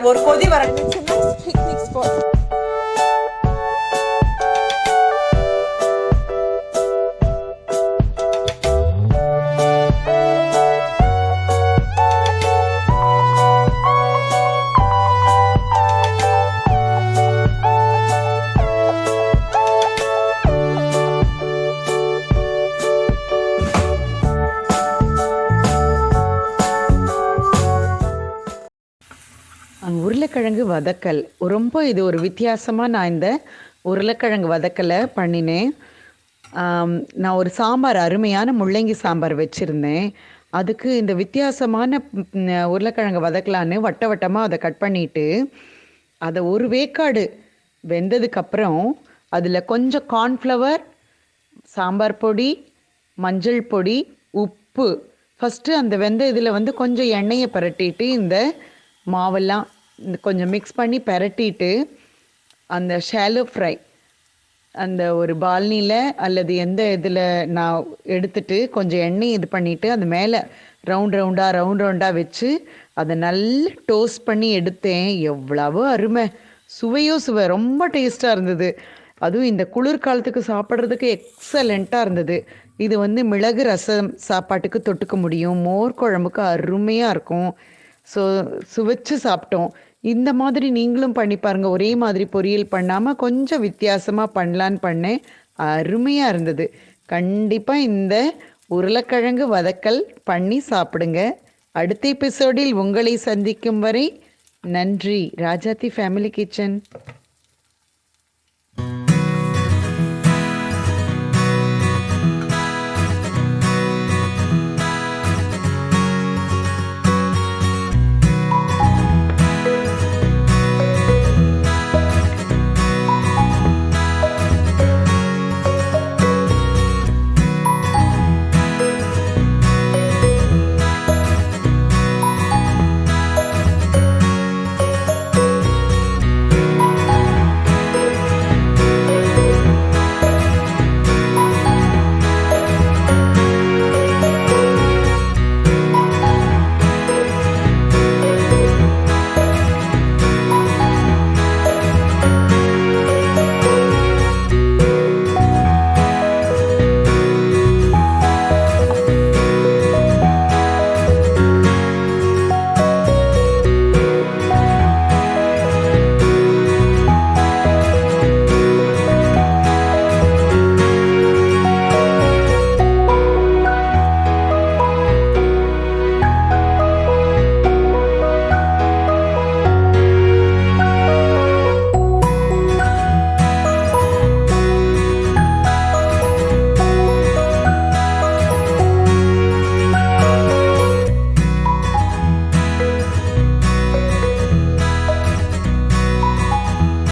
ஒரு கொதி வர பிக்னிக் ஸ்பாட். உருளைக்கிழங்கு வதக்கல் ரொம்ப இது ஒரு வித்தியாசமாக நான் இந்த உருளைக்கிழங்கு வதக்கலை பண்ணினேன். நான் ஒரு சாம்பார் அருமையான முள்ளங்கி சாம்பார் வச்சுருந்தேன். அதுக்கு இந்த வித்தியாசமான உருளைக்கிழங்கு வதக்கலான்னு வட்ட வட்டமாக அதை கட் பண்ணிவிட்டு அதை ஒரு வேக்காடு வெந்ததுக்கப்புறம் அதில் கொஞ்சம் கார்ன்ஃப்ளவர், சாம்பார் பொடி, மஞ்சள் பொடி, உப்பு, ஃபஸ்ட்டு அந்த வெந்த இதில் வந்து கொஞ்சம் எண்ணெயை பரட்டிட்டு இந்த மாவெல்லாம் கொஞ்சம் மிக்ஸ் பண்ணி பரட்டிட்டு அந்த ஷாலோ ஃப்ரை அந்த ஒரு பால்னியில் அல்லது எந்த இதில் நான் எடுத்துட்டு கொஞ்சம் எண்ணெய் இது பண்ணிவிட்டு அது மேலே ரவுண்ட் ரவுண்டாக வச்சு அதை நல்லா டோஸ்ட் பண்ணி எடுத்தேன். எவ்வளவோ அருமை, சுவை ரொம்ப டேஸ்ட்டாக இருந்தது. அதுவும் இந்த குளிர்காலத்துக்கு சாப்பிட்றதுக்கு எக்ஸலண்ட்டாக இருந்தது. இது வந்து மிளகு ரசம் சாப்பாட்டுக்கு தொட்டுக்க முடியும், மோர் குழம்புக்கு அருமையாக இருக்கும். ஸோ சுவைச்சு சாப்பிட்டோம். இந்த மாதிரி நீங்களும் பண்ணி பாருங்கள். ஒரே மாதிரி பொரியல் பண்ணாமல் கொஞ்சம் வித்தியாசமாக பண்ணலான்னு பண்ணேன். அருமையாக இருந்தது. கண்டிப்பாக இந்த உருளைக்கிழங்கு வதக்கல் பண்ணி சாப்பிடுங்க. அடுத்த எபிசோடில் உங்களை சந்திக்கும் வரை நன்றி. Rajathi family kitchen.